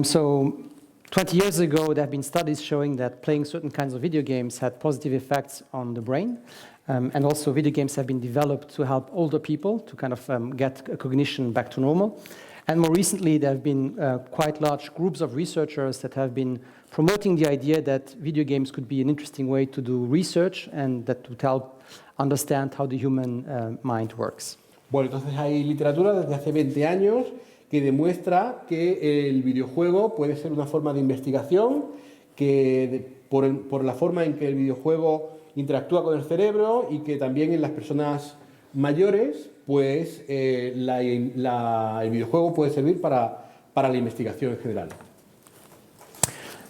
So 20 years ago, there have been studies showing that playing certain kinds of video games had positive effects on the brain. And also video games have been developed to help older people to kind of get cognition back to normal. And more recently, there have been quite large groups of researchers that have been promoting the idea that video games could be an interesting way to do research and that would help understand how the human mind works. Bueno, entonces hay literatura desde hace 20 años que demuestra que el videojuego puede ser una forma de investigación, que por la forma en que el videojuego interactúa con el cerebro y que también en las personas mayores, pues el videojuego puede servir para la investigación en general.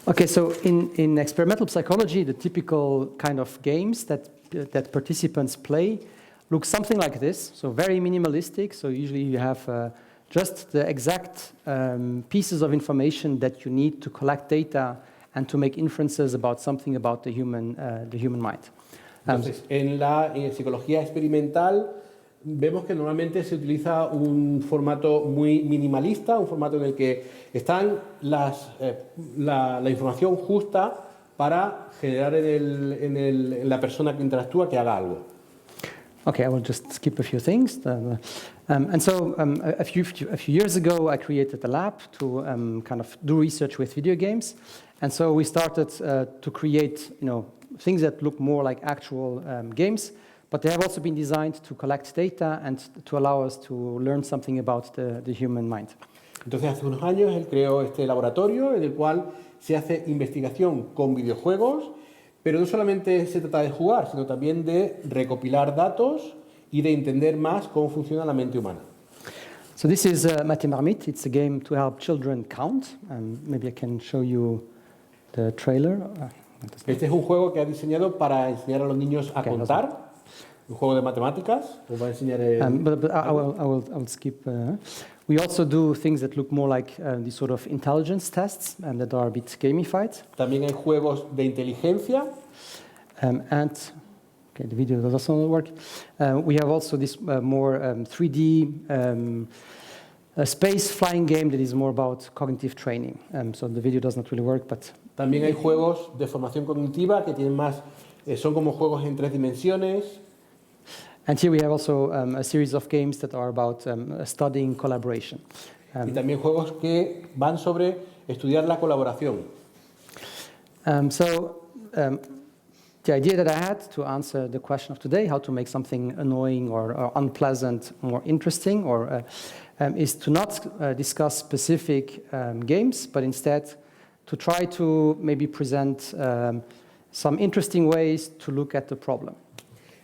Okay, so in experimental psychology, the typical kind of games that participants play look something like this, so very minimalistic. So usually you have just the exact pieces of information that you need to collect data and to make inferences about something about the human mind. Entonces, en la psicología experimental vemos que normalmente se utiliza un formato muy minimalista, un formato en el que están la información justa para generar en la persona que interactúa que haga algo. Okay, I will just skip a few things. And so a few years ago, I created a lab to kind of do research with video games. And so we started to create, things that look more like actual games, but they have also been designed to collect data and to allow us to learn something about the human mind. Entonces, hace unos años él creó este laboratorio en el cual se hace investigación con videojuegos, pero no solamente se trata de jugar, sino también de recopilar datos y de entender más cómo funciona la mente humana. So this is Mathmarmite. It's a game to help children count. Maybe I can show you the trailer. Este es un juego que ha diseñado para enseñar a los niños a contar, un juego de matemáticas. Os va a enseñar but I will skip. We also do things that look more like these sort of intelligence tests and that are a bit gamified. También hay juegos de inteligencia. Okay, the video does also not work. We have also this more 3D space flying game that is more about cognitive training. So the video does not really work, but... También hay juegos de formación cognitiva que tienen más, son como juegos en 3 dimensiones. And here we have also a series of games that are about studying collaboration. Y también juegos que van sobre estudiar la colaboración. The idea that I had to answer the question of today, how to make something annoying or unpleasant more interesting, is to not discuss specific games, but instead to try to maybe present some interesting ways to look at the problem.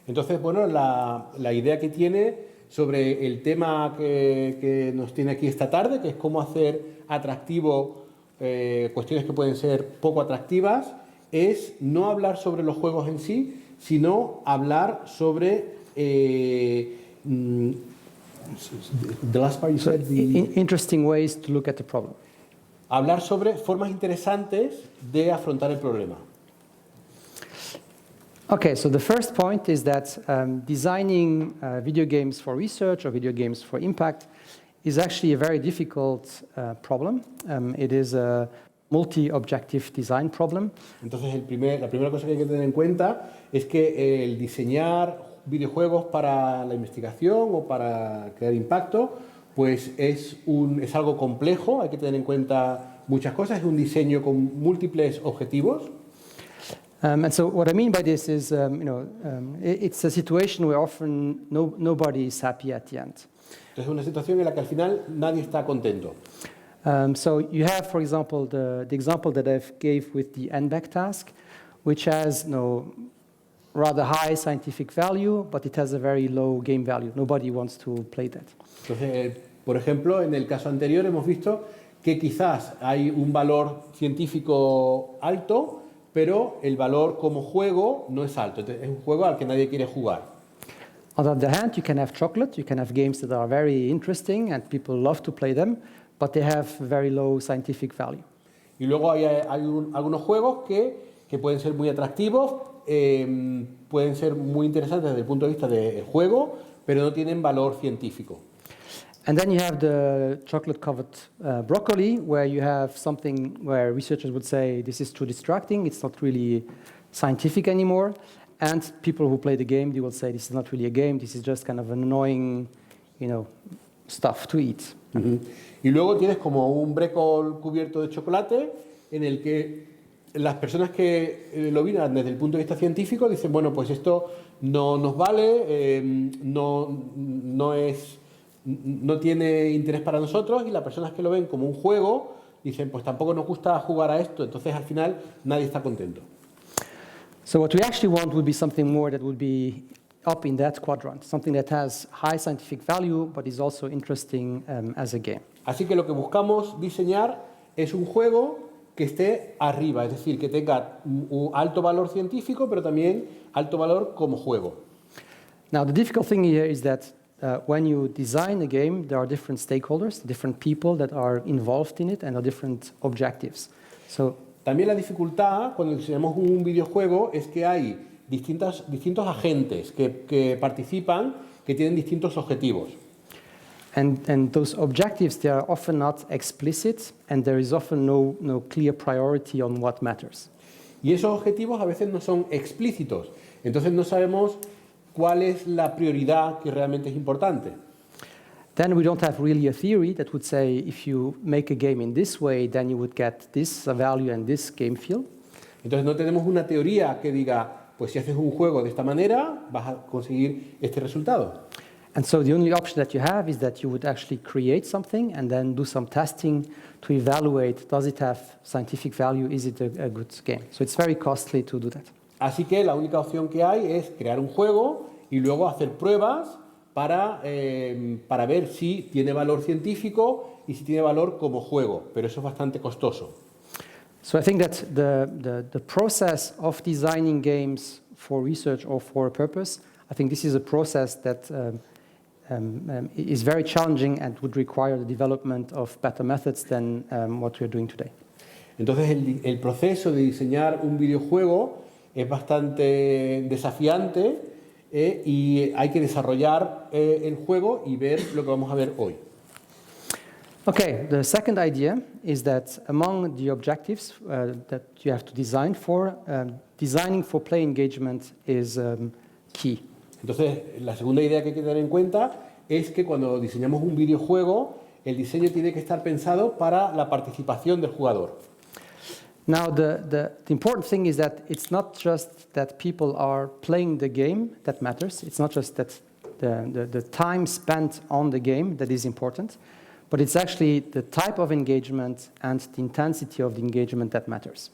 Entonces, bueno, la idea que tiene sobre el tema que nos tiene aquí esta tarde, que es cómo hacer atractivo cuestiones que pueden ser poco atractivas, es no hablar sobre los juegos en sí, sino hablar sobre the last part you said, interesting ways to look at the problem. Hablar sobre formas interesantes de afrontar el problema. Okay, so the first point is that designing video games for research or video games for impact is actually a very difficult problem. It is a multi-objective design problem. Entonces, la primera cosa que hay que tener en cuenta es que el diseñar videojuegos para la investigación o para crear impacto, pues es algo complejo, hay que tener en cuenta muchas cosas, es un diseño con múltiples objetivos. And so what I mean by this is, it's a situation where often nobody is happy at the end. Entonces, es una situación en la que al final nadie está contento. So you have, for example, the example that I gave with the NBAC task, which has rather high scientific value, but it has a very low game value. Nobody wants to play that. Entonces, por ejemplo, en el caso anterior hemos visto que quizás hay un valor científico alto, pero el valor como juego no es alto. Entonces, es un juego al que nadie quiere jugar. On the other hand, you can have chocolate. You can have games that are very interesting and people love to play them, but they have very low scientific value. Y luego hay algunos juegos que pueden ser muy atractivos, pueden ser muy interesantes desde el punto de vista del juego, pero no tienen valor científico. And then you have the chocolate-covered broccoli, where you have something where researchers would say this is too distracting, it's not really scientific anymore. And people who play the game, they will say this is not really a game, this is just kind of annoying, stuff to eat. Uh-huh. Y luego tienes como un brécol cubierto de chocolate en el que las personas que lo miran desde el punto de vista científico dicen, bueno, pues esto no nos vale, no tiene interés para nosotros, y las personas que lo ven como un juego dicen, pues tampoco nos gusta jugar a esto, entonces al final nadie está contento. So what we actually want would be something more that would be up in that quadrant, something that has high scientific value but is also interesting as a game. Así que lo que buscamos diseñar es un juego que esté arriba, es decir, que tenga un alto valor científico, pero también alto valor como juego. Now, the difficult thing here is that when you design a game, there are different stakeholders, different people that are involved in it, and there are different objectives. So, también la dificultad cuando diseñamos un videojuego es que hay distintos agentes que participan, que tienen distintos objetivos. And those objectives, they are often not explicit, and there is often no clear priority on what matters. Y esos objetivos a veces no son explícitos, entonces no sabemos cuál es la prioridad que realmente es importante. Then we don't have really a theory that would say if you make a game in this way, then you would get this value and this game feel. Entonces no tenemos una teoría que diga, pues si haces un juego de esta manera, vas a conseguir este resultado. And so the only option that you have is that you would actually create something and then do some testing to evaluate, does it have scientific value, is it a good game? So it's very costly to do that. Así que la única opción que hay es crear un juego y luego hacer pruebas para ver si tiene valor científico y si tiene valor como juego, pero eso es bastante costoso. So I think that the process of designing games for research or for a purpose, I think this is a process that is very challenging and would require the development of better methods than what we are doing today. Entonces el proceso de diseñar un videojuego es bastante desafiante y hay que desarrollar el juego y ver lo que vamos a ver hoy. Okay, the second idea is that among the objectives that you have to design for, designing for play engagement is key. Entonces, la segunda idea que hay que tener en cuenta es que cuando diseñamos un videojuego, el diseño tiene que estar pensado para la participación del jugador. Now, the important thing is that it's not just that people are playing the game that matters. It's not just that the time spent on the game that is important, but it's actually the type of engagement and the intensity of the engagement that matters.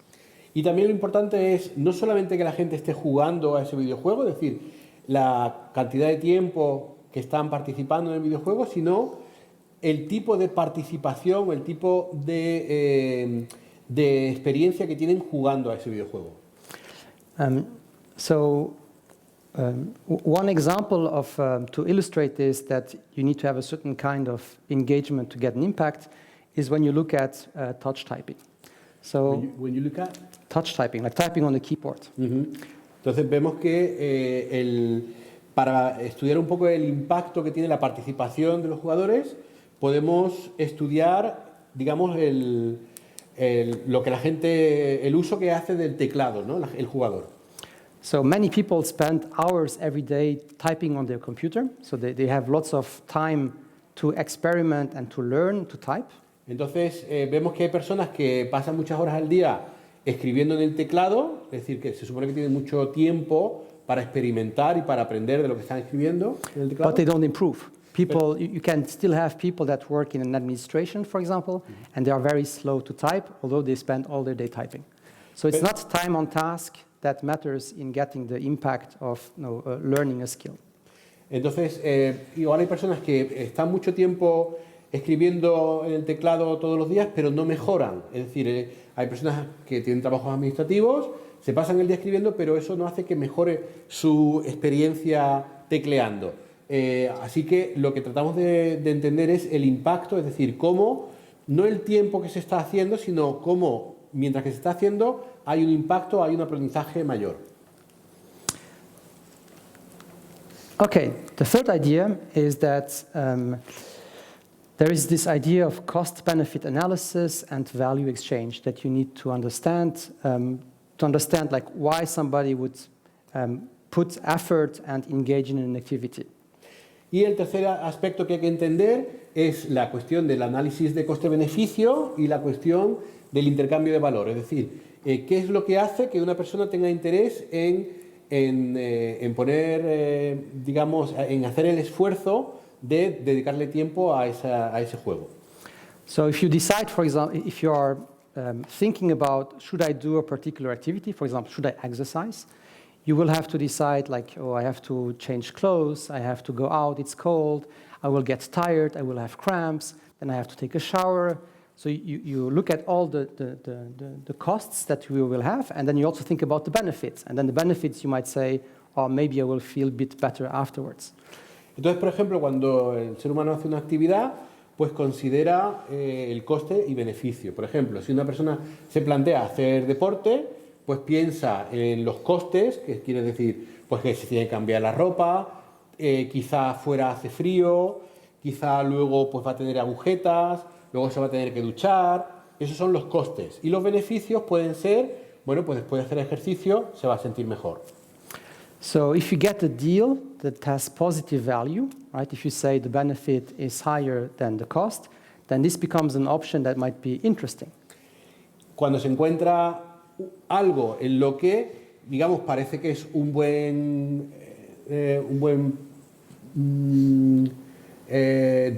Y también lo importante es no solamente que la gente esté jugando a ese videojuego, es decir, la cantidad de tiempo que están participando en el videojuego, sino el tipo de participación, el tipo de experiencia que tienen jugando a ese videojuego. One example of to illustrate this, that you need to have a certain kind of engagement to get an impact, is when you look at touch typing. So When you look at touch typing, like typing on the keyboard. Entonces vemos que para estudiar un poco el impacto que tiene la participación de los jugadores, podemos estudiar, digamos, lo que la gente, el uso que hace del teclado, ¿no? El jugador. So many people spend hours every day typing on their computer, so they have lots of time to experiment and to learn to type. Entonces vemos que hay personas que pasan muchas horas al día escribiendo en el teclado, es decir, que se supone que tienen mucho tiempo para experimentar y para aprender de lo que están escribiendo en el teclado. But they don't improve. People, you can still have people that work in an administration, for example, and they are very slow to type, although they spend all their day typing. So it's not time on task that matters in getting the impact of learning a skill. Entonces, igual hay personas que están mucho tiempo escribiendo en el teclado todos los días, pero no mejoran. Es decir, hay personas que tienen trabajos administrativos, se pasan el día escribiendo, pero eso no hace que mejore su experiencia tecleando. Así que lo que tratamos de entender es el impacto, es decir, cómo, no el tiempo que se está haciendo, sino cómo, mientras que se está haciendo, hay un impacto, hay un aprendizaje mayor. Okay, the third idea is that there is this idea of cost-benefit analysis and value exchange that you need to understand like why somebody would put effort and engage in an activity. Y el tercer aspecto que hay que entender es la cuestión del análisis de coste-beneficio y la cuestión del intercambio de valor. Es decir, qué es lo que hace que una persona tenga interés en poner, digamos, en hacer el esfuerzo de dedicarle tiempo a ese juego. So if you decide, for example, if you are thinking about should I do a particular activity, for example, should I exercise, you will have to decide like, oh, I have to change clothes, I have to go out, it's cold, I will get tired, I will have cramps, then I have to take a shower. So you look at all the costs that you will have, and then you also think about the benefits. And then the benefits, you might say, oh, maybe I will feel a bit better afterwards. Entonces, por ejemplo, cuando el ser humano hace una actividad, pues considera el coste y beneficio. Por ejemplo, si una persona se plantea hacer deporte, pues piensa en los costes, que quiere decir pues que se tiene que cambiar la ropa, quizá fuera hace frío, quizá luego pues va a tener agujetas, luego se va a tener que duchar. Esos son los costes. Y los beneficios pueden ser, bueno, pues después de hacer ejercicio se va a sentir mejor. So if you get a deal that has positive value, right? If you say the benefit is higher than the cost, then this becomes an option that might be interesting. Cuando se encuentra algo en lo que, digamos, parece que es un buen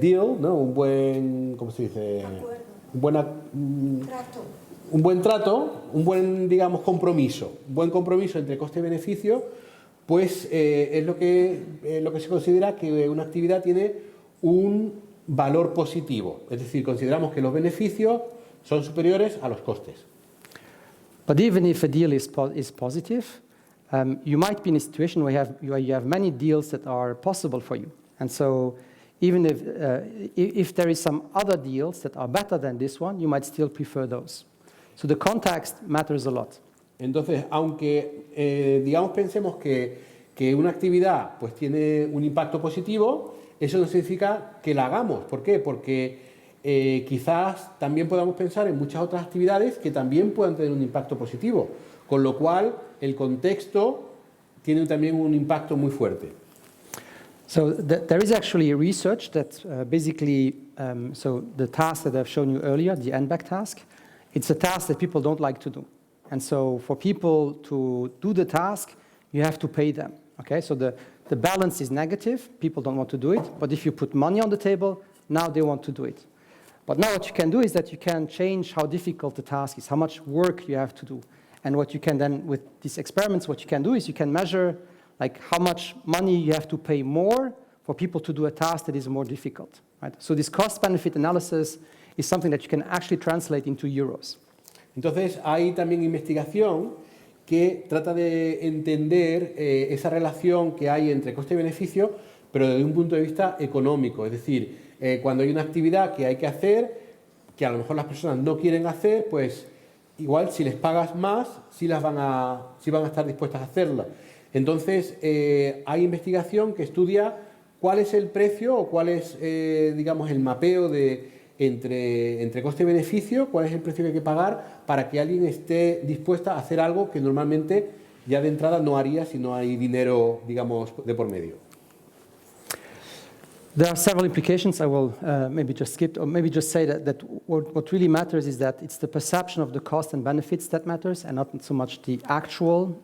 deal, ¿no? Un buen, ¿cómo se dice? Trato. Un buen trato, un buen, digamos, compromiso. Un buen compromiso entre coste y beneficio, pues es lo que se considera que una actividad tiene un valor positivo. Es decir, consideramos que los beneficios son superiores a los costes. But even if a deal is positive, you might be in a situation where you have many deals that are possible for you. And so even if there is some other deals that are better than this one, you might still prefer those. So the context matters a lot. Entonces, aunque, digamos, pensemos que una actividad pues, tiene un impacto positivo, eso no significa que la hagamos. ¿Por qué? Porque quizás también podamos pensar en muchas otras actividades que también puedan tener un impacto positivo, con lo cual el contexto tiene también un impacto muy fuerte. So there is actually research that basically, so the task that I've shown you earlier, the NBAC task, it's a task that people don't like to do. And so for people to do the task, you have to pay them. Okay, so the balance is negative, people don't want to do it, but if you put money on the table, now they want to do it. But now what you can do is that you can change how difficult the task is, how much work you have to do. And what you can then, with these experiments, what you can do is you can measure like how much money you have to pay more for people to do a task that is more difficult. Right? So this cost-benefit analysis is something that you can actually translate into euros. Entonces, hay también investigación que trata de entender esa relación que hay entre coste y beneficio, pero desde un punto de vista económico. Es decir, cuando hay una actividad que hay que hacer, que a lo mejor las personas no quieren hacer, pues igual si les pagas más, sí van a estar dispuestas a hacerla. Entonces, hay investigación que estudia cuál es el precio o cuál es, digamos, el mapeo entre coste y beneficio, cuál es el precio que hay que pagar para que alguien esté dispuesta a hacer algo que normalmente ya de entrada no haría si no hay dinero, digamos, de por medio. There are several implications. I will maybe just skip, or maybe just say that what really matters is that it's the perception of the cost and benefits that matters, and not so much the actual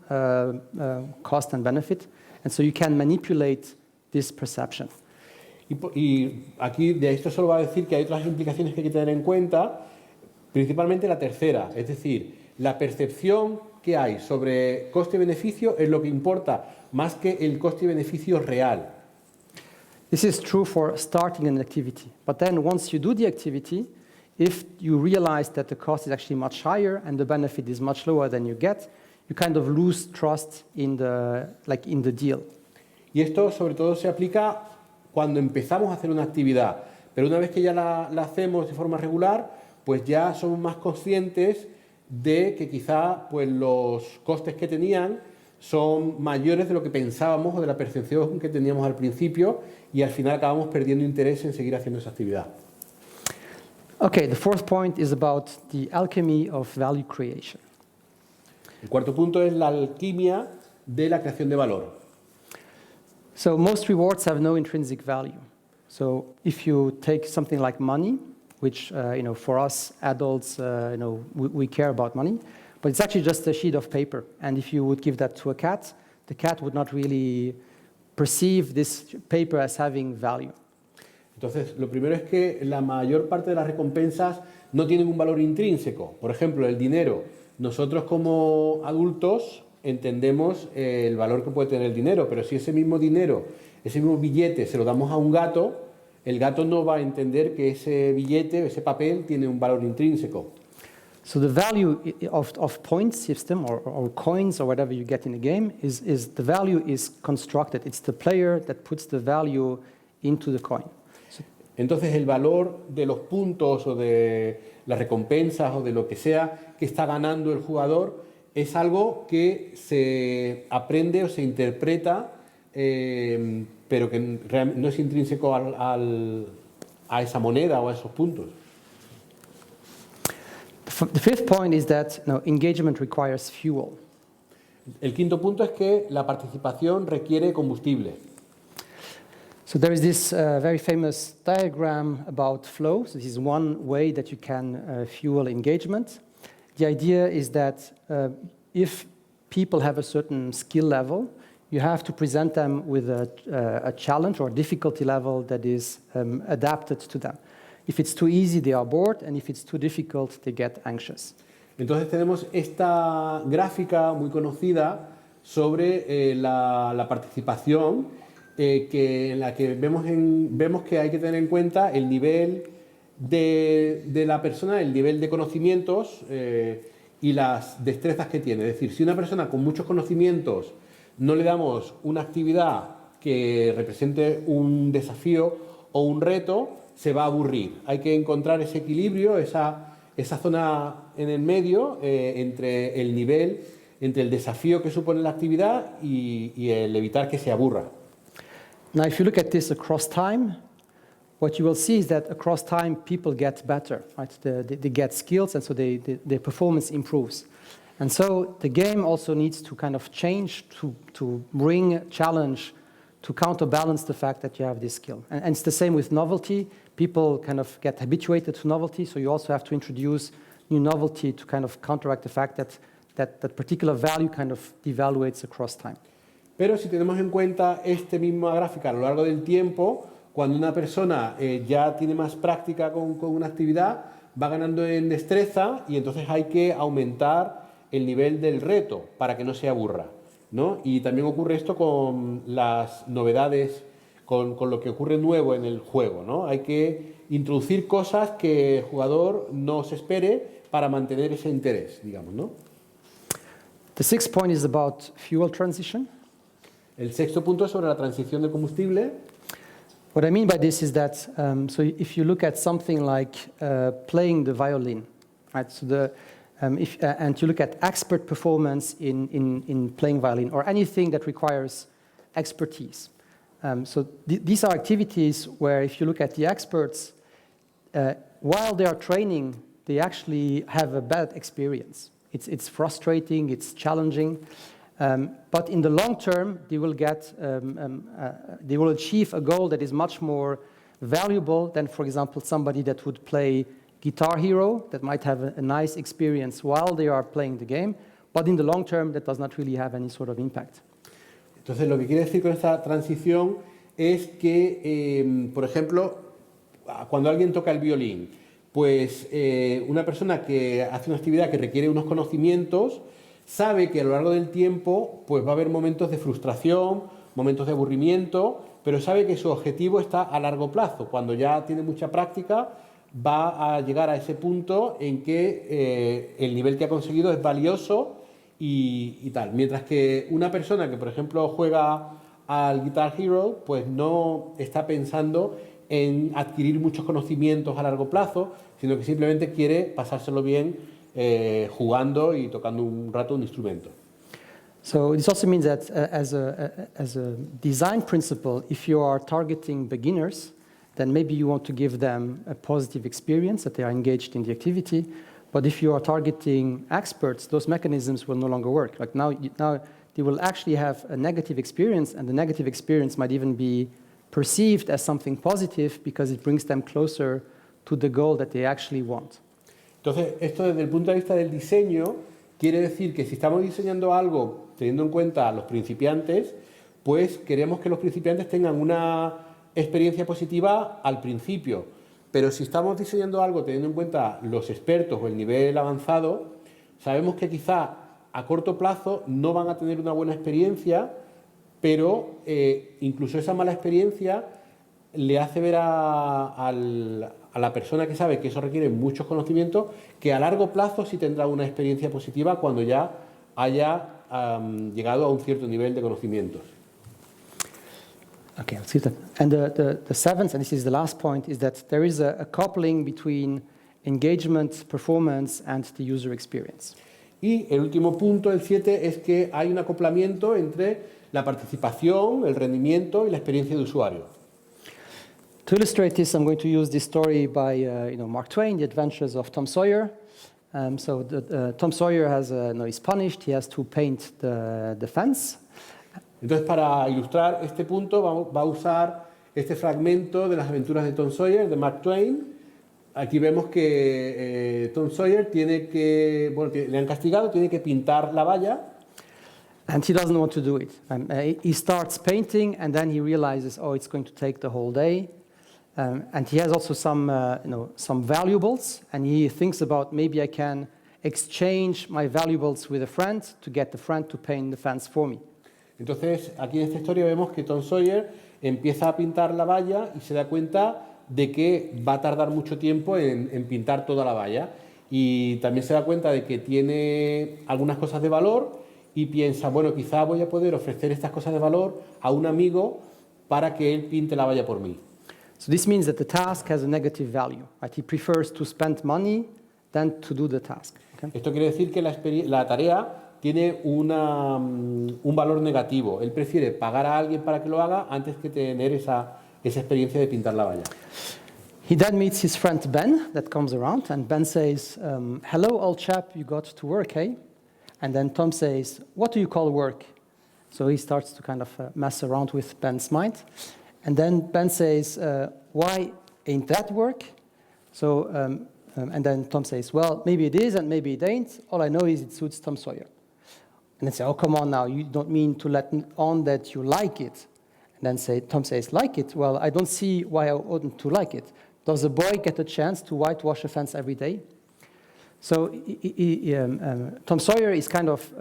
cost and benefit. And so you can manipulate this perception. Y aquí de esto solo va a decir que hay otras implicaciones que hay que tener en cuenta, principalmente la tercera, es decir, la percepción que hay sobre coste y beneficio es lo que importa más que el coste y beneficio real. This is true for starting an activity. But then once you do the activity, if you realize that the cost is actually much higher and the benefit is much lower than you get, you kind of lose trust in the deal. Y esto sobre todo se aplica cuando empezamos a hacer una actividad, pero una vez que ya la hacemos de forma regular, pues ya somos más conscientes de que quizá pues, los costes que tenían son mayores de lo que pensábamos o de la percepción que teníamos al principio y al final acabamos perdiendo interés en seguir haciendo esa actividad. Okay, the fourth point is about the alchemy of value creation. El cuarto punto es la alquimia de la creación de valor. So most rewards have no intrinsic value. So if you take something like money, which for us adults, we care about money, but it's actually just a sheet of paper. And if you would give that to a cat, the cat would not really perceive this paper as having value. Entonces, lo primero es que la mayor parte de las recompensas no tienen un valor intrínseco. Por ejemplo, el dinero. Nosotros como adultos entendemos el valor que puede tener el dinero, pero si ese mismo dinero, ese mismo billete se lo damos a un gato, el gato no va a entender que ese billete, ese papel, tiene un valor intrínseco. So the value of point system or coins or whatever you get in a game is the value is constructed. It's the player that puts the value into the coin. Entonces el valor de los puntos o de las recompensas o de lo que sea que está ganando el jugador es algo que se aprende o se interpreta, pero que no es intrínseco a esa moneda o a esos puntos. The fifth point is that engagement requires fuel. El quinto punto es que la participación requiere combustible. So there is this very famous diagram about flow. So this is one way that you can fuel engagement. The idea is that if people have a certain skill level, you have to present them with a challenge or difficulty level that is adapted to them. If it's too easy, they are bored, and if it's too difficult, they get anxious. Entonces tenemos esta gráfica muy conocida sobre la participación, en la que vemos que hay que tener en cuenta el nivel de la persona, el nivel de conocimientos y las destrezas que tiene. Es decir, si una persona con muchos conocimientos no le damos una actividad que represente un desafío o un reto, se va a aburrir. Hay que encontrar ese equilibrio, esa zona en el medio entre el nivel, entre el desafío que supone la actividad y el evitar que se aburra. Now, if you look at this across time, what you will see is that across time people get better, right? They get skills, and so their performance improves. And so the game also needs to kind of change to bring challenge to counterbalance the fact that you have this skill. And it's the same with novelty. People kind of get habituated to novelty, so you also have to introduce new novelty to kind of counteract the fact that particular value kind of devaluates across time. Pero si tenemos en cuenta esta misma gráfica a lo largo del tiempo, cuando una persona ya tiene más práctica con una actividad, va ganando en destreza y entonces hay que aumentar el nivel del reto para que no se aburra, ¿no? Y también ocurre esto con las novedades, con lo que ocurre nuevo en el juego, ¿no? Hay que introducir cosas que el jugador no se espere para mantener ese interés, digamos, ¿no? The sixth point is about fuel transition. El sexto punto es sobre la transición de combustible. What I mean by this is that, so if you look at something like playing the violin, right? So and you look at expert performance in playing violin or anything that requires expertise. These are activities where if you look at the experts, while they are training, they actually have a bad experience. It's frustrating, it's challenging. But in the long term, they will achieve a goal that is much more valuable than, for example, somebody that would play Guitar Hero, that might have a nice experience while they are playing the game, but in the long term, that does not really have any sort of impact. Entonces, lo que quiere decir con esta transición es que, por ejemplo, cuando alguien toca el violín, pues una persona que hace una actividad que requiere unos conocimientos, sabe que a lo largo del tiempo pues va a haber momentos de frustración, momentos de aburrimiento, pero sabe que su objetivo está a largo plazo. Cuando ya tiene mucha práctica, va a llegar a ese punto en que el nivel que ha conseguido es valioso y tal. Mientras que una persona que, por ejemplo, juega al Guitar Hero, pues no está pensando en adquirir muchos conocimientos a largo plazo, sino que simplemente quiere pasárselo bien jugando y tocando un rato un instrumento. So this also means that as a design principle, if you are targeting beginners, then maybe you want to give them a positive experience, that they are engaged in the activity. But if you are targeting experts, those mechanisms will no longer work. Like now they will actually have a negative experience, and the negative experience might even be perceived as something positive because it brings them closer to the goal that they actually want. Entonces, esto desde el punto de vista del diseño quiere decir que si estamos diseñando algo teniendo en cuenta a los principiantes, pues queremos que los principiantes tengan una experiencia positiva al principio. Pero si estamos diseñando algo teniendo en cuenta los expertos o el nivel avanzado, sabemos que quizá a corto plazo no van a tener una buena experiencia, pero incluso esa mala experiencia le hace ver a la persona que sabe que eso requiere muchos conocimientos, que a largo plazo sí tendrá una experiencia positiva cuando ya haya llegado a un cierto nivel de conocimientos. Okay, let's see that. And the seventh, and this is the last point, is that there is a coupling between engagement, performance, and the user experience. Y el último punto, el 7, es que hay un acoplamiento entre la participación, el rendimiento y la experiencia de usuario. To illustrate this, I'm going to use this story by Mark Twain, The Adventures of Tom Sawyer. Tom Sawyer is punished. He has to paint the fence. Entonces, para ilustrar este punto, va a usar este fragmento de las aventuras de Tom Sawyer, de Mark Twain. Aquí vemos que Tom Sawyer le han castigado, tiene que pintar la valla. And he doesn't want to do it. He starts painting, and then he realizes, it's going to take the whole day. And he has also some valuables, and he thinks about maybe I can exchange my valuables with a friend to get the friend to paint the fence for me. Entonces, aquí en esta historia vemos que Tom Sawyer empieza a pintar la valla y se da cuenta de que va a tardar mucho tiempo en pintar toda la valla. Y también se da cuenta de que tiene algunas cosas de valor y piensa, bueno, quizá voy a poder ofrecer estas cosas de valor a un amigo para que él pinte la valla por mí. So this means that the task has a negative value. Right? He prefers to spend money than to do the task. Okay? Esto quiere decir que la tarea tiene un valor negativo. Él prefiere pagar a alguien para que lo haga antes que tener esa experiencia de pintar la valla. He then meets his friend Ben that comes around, and Ben says, hello, old chap, you got to work, eh? And then Tom says, what do you call work? So he starts to kind of mess around with Ben's mind. And then Ben says, why ain't that work? So, and then Tom says, well, maybe it is and maybe it ain't. All I know is it suits Tom Sawyer. And then say, oh, come on now, you don't mean to let on that you like it. And then Tom says, like it? Well, I don't see why I oughtn't to like it. Does a boy get a chance to whitewash a fence every day? So Tom Sawyer is kind of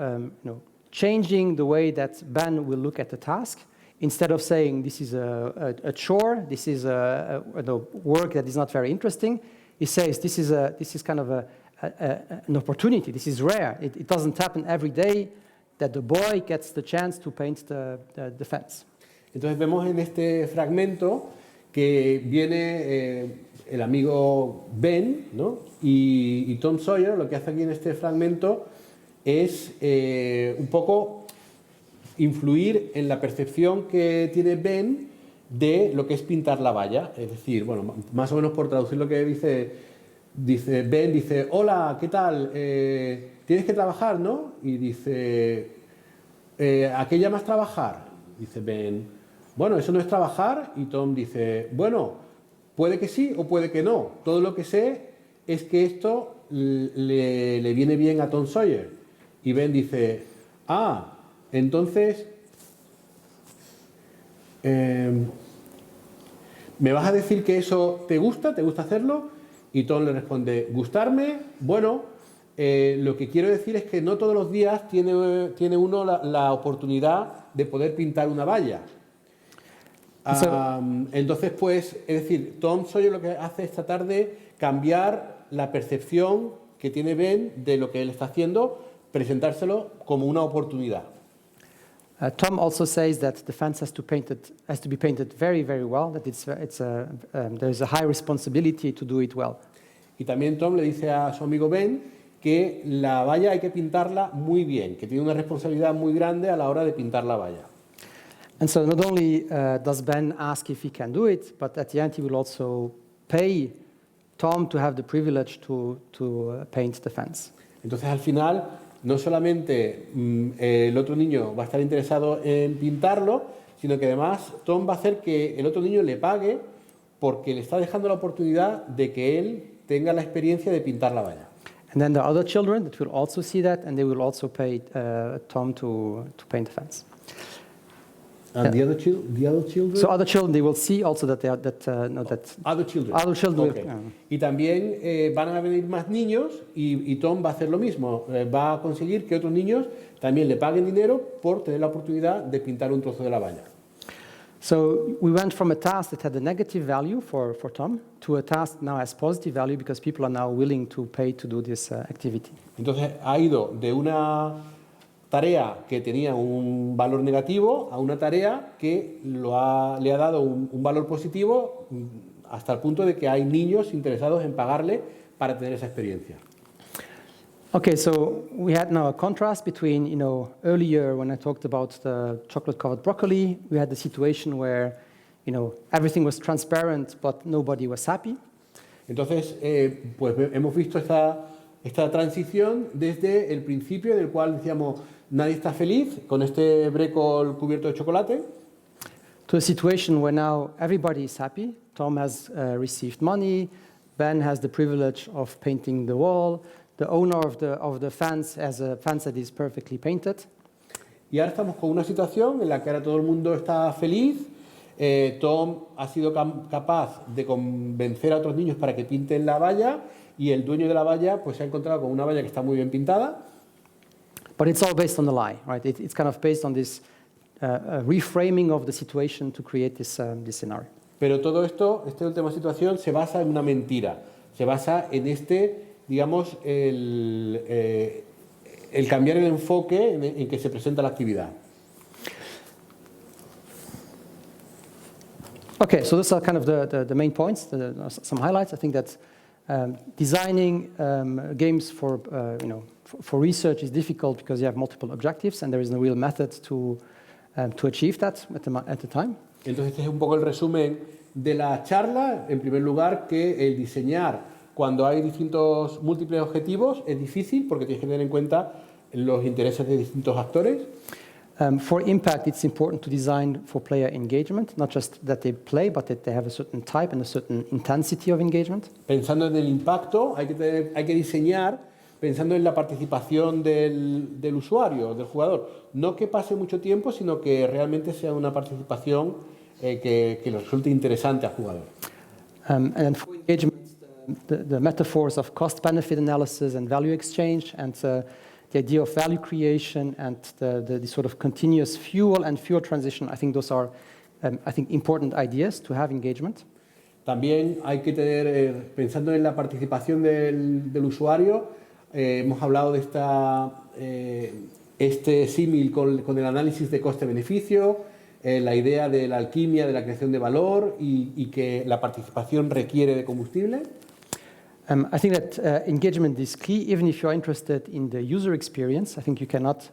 changing the way that Ben will look at the task. Instead of saying this is a chore, this is a work that is not very interesting, he says this is kind of an opportunity. This is rare. It doesn't happen every day that the boy gets the chance to paint the fence. Entonces vemos en este fragmento que viene el amigo Ben, ¿no? y Tom Sawyer. Lo que hace aquí en este fragmento es un poco influir en la percepción que tiene Ben de lo que es pintar la valla. Es decir, bueno, más o menos por traducir lo que dice Ben, dice, hola, ¿qué tal? Tienes que trabajar, ¿no? Y dice, ¿a qué llamas trabajar? Dice Ben, bueno, eso no es trabajar. Y Tom dice, bueno, puede que sí o puede que no. Todo lo que sé es que esto le viene bien a Tom Sawyer. Y Ben dice, entonces, ¿me vas a decir que eso te gusta hacerlo? Y Tom le responde, ¿gustarme? Bueno, lo que quiero decir es que no todos los días tiene uno la oportunidad de poder pintar una valla. Entonces, pues, es decir, Tom Sawyer lo que hace es tratar de cambiar la percepción que tiene Ben de lo que él está haciendo, presentárselo como una oportunidad. Tom also says that the fence has to be painted very, very well. That there's a high responsibility to do it well. Y también Tom le dice a su amigo Ben que la valla hay que pintarla muy bien, que tiene una responsabilidad muy grande a la hora de pintar la valla. And so not only does Ben ask if he can do it, but at the end he will also pay Tom to have the privilege to paint the fence. Entonces al final no solamente el otro niño va a estar interesado en pintarlo, sino que además Tom va a hacer que el otro niño le pague porque le está dejando la oportunidad de que él tenga la experiencia de pintar la valla. And then there are other children that will also see that, and they will also pay Tom to paint the fence. And the other children? So other children, they will see also that they are Other children. Other children. Okay. Y también van a venir más niños y Tom va a hacer lo mismo. Va a conseguir que otros niños también le paguen dinero por tener la oportunidad de pintar un trozo de la valla. So we went from a task that had a negative value for Tom to a task now has positive value because people are now willing to pay to do this activity. Entonces ha ido de una tarea que tenía un valor negativo a una tarea que le ha dado un valor positivo hasta el punto de que hay niños interesados en pagarle para tener esa experiencia. Okay, so we had now a contrast between, earlier when I talked about the chocolate-covered broccoli, we had the situation where, everything was transparent, but nobody was happy. Entonces, pues hemos visto esta transición desde el principio, en el cual decíamos, nadie está feliz con este brécol cubierto de chocolate, to a situation where now everybody is happy. Tom has received money, Ben has the privilege of painting the wall, the owner of the fence has a fence that is perfectly painted. Y ahora estamos con una situación en la que ahora todo el mundo está feliz. Tom ha sido capaz de convencer a otros niños para que pinten la valla y el dueño de la valla pues se ha encontrado con una valla que está muy bien pintada. But it's all based on the lie, right? It's kind of based on this reframing of the situation to create this scenario. Pero todo esto, esta última situación, se basa en una mentira. Se basa en digamos, el cambiar el enfoque en que se presenta la actividad. Okay, so those are kind of the main points, some highlights. I think that designing games for research is difficult because you have multiple objectives and there is no real method to achieve that at the time. Entonces este es un poco el resumen de la charla. En primer lugar, que el diseñar cuando hay distintos múltiples objetivos es difícil porque tienes que tener en cuenta los intereses de distintos actores. For impact, it's important to design for player engagement, not just that they play, but that they have a certain type and a certain intensity of engagement. Pensando en el impacto, hay que diseñar pensando en la participación del usuario, del jugador. No que pase mucho tiempo, sino que realmente sea una participación que le resulte interesante al jugador. And for engagement, the metaphors of cost-benefit analysis and value exchange and the idea of value creation and the sort of continuous fuel and fuel transition, I think those are, important ideas to have engagement. También hay que tener, pensando en la participación del usuario, hemos hablado de este símil con el análisis de coste-beneficio, la idea de la alquimia, de la creación de valor y que la participación requiere de combustible. I think that engagement is key, even if you're interested in the user experience. I think you cannot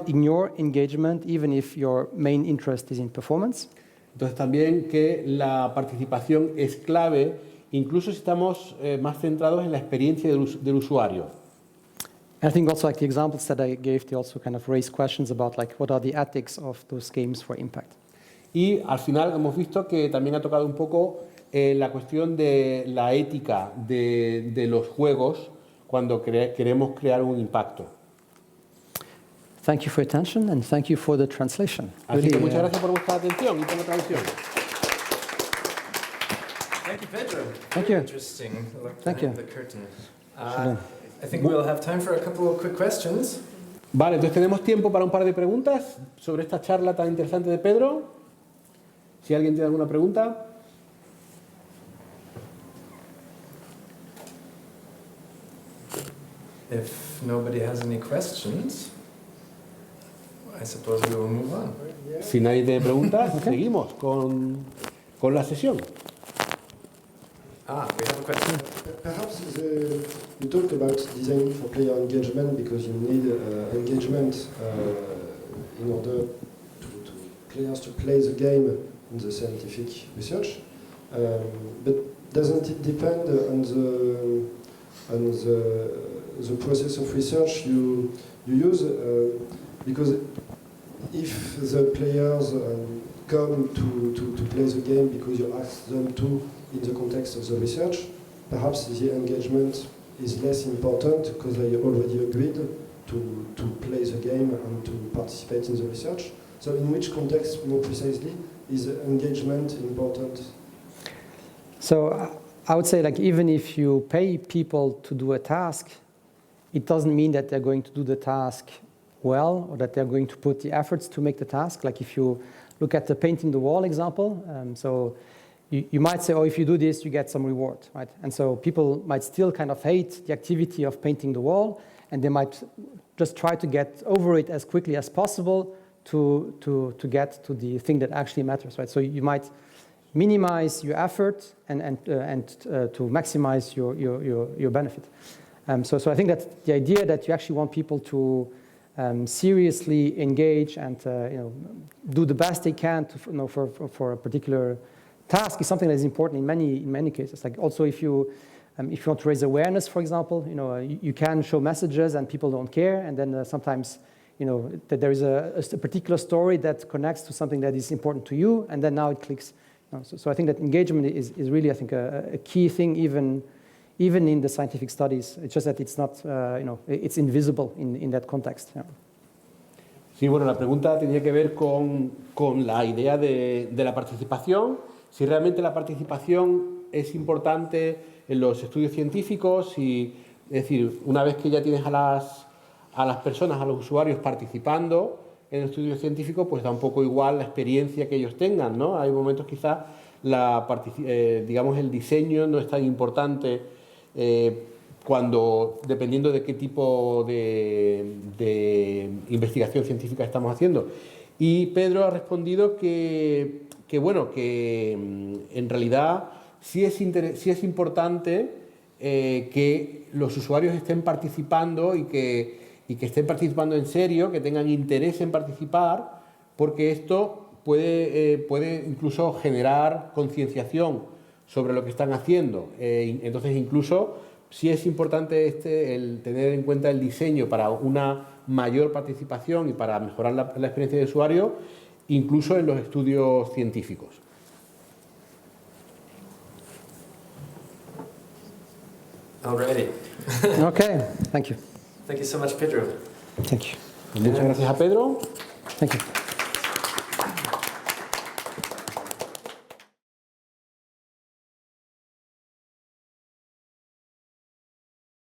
ignore engagement, even if your main interest is in performance. Entonces también que la participación es clave, incluso si estamos más centrados en la experiencia del usuario. I think also like the examples that I gave, they also kind of raise questions about like what are the ethics of those games for impact. Y al final hemos visto que también ha tocado un poco la cuestión de la ética de los juegos cuando queremos crear un impacto. Thank you for your attention and thank you for the translation. Así que muchas gracias por vuestra atención y por la traducción. Thank you, Pedro. Thank Very you. interesting. Look Thank behind you. the curtain. I think we'll have time for a couple of quick questions. Vale, entonces tenemos tiempo para un par de preguntas sobre esta charla tan interesante de Pedro. Si alguien tiene alguna pregunta. If nobody has any questions, I suppose we will move on. Si nadie tiene preguntas, seguimos con la sesión. We have a question. Perhaps you talked about design for player engagement because you need engagement in order players to play the game in the scientific research. But doesn't it depend on the process of research you use? Because if the players come to play the game because you ask them to in the context of the research, perhaps the engagement is less important because they already agreed to play the game and to participate in the research. So in which context, more precisely, is engagement important? So I would say, like, even if you pay people to do a task, it doesn't mean that they're going to do the task well or that they're going to put the efforts to make the task. Like if you look at the painting the wall example, so you might say, oh, if you do this, you get some reward, right? And so people might still kind of hate the activity of painting the wall, and they might just try to get over it as quickly as possible to get to the thing that actually matters, right? So you might minimize your effort and to maximize your benefit. So I think that the idea that you actually want people to seriously engage and do the best they can to, for a particular task is something that is important in many cases. Like also if you want to raise awareness, for example, you can show messages and people don't care, and then sometimes that there is a particular story that connects to something that is important to you, and then now it clicks. So I think that engagement is really, I think, a key thing even in the scientific studies. It's just that it's not, it's invisible in that context. Yeah. Sí, bueno, la pregunta tenía que ver con la idea de la participación, si realmente la participación es importante en los estudios científicos, es decir, una vez que ya tienes a las personas, a los usuarios participando en el estudio científico, pues da un poco igual la experiencia que ellos tengan, ¿no? Hay momentos quizás, digamos, el diseño no es tan importante dependiendo de qué tipo de investigación científica estamos haciendo. Y Pedro ha respondido que en realidad sí es importante que los usuarios estén participando y que estén participando en serio, que tengan interés en participar, porque esto puede incluso generar concienciación sobre lo que están haciendo. Entonces, incluso sí es importante el tener en cuenta el diseño para una mayor participación y para mejorar la experiencia de usuario, incluso en los estudios científicos. Alrighty. Okay, thank you. Thank you so much, Pedro. Thank you. Muchas gracias a Pedro. Thank you.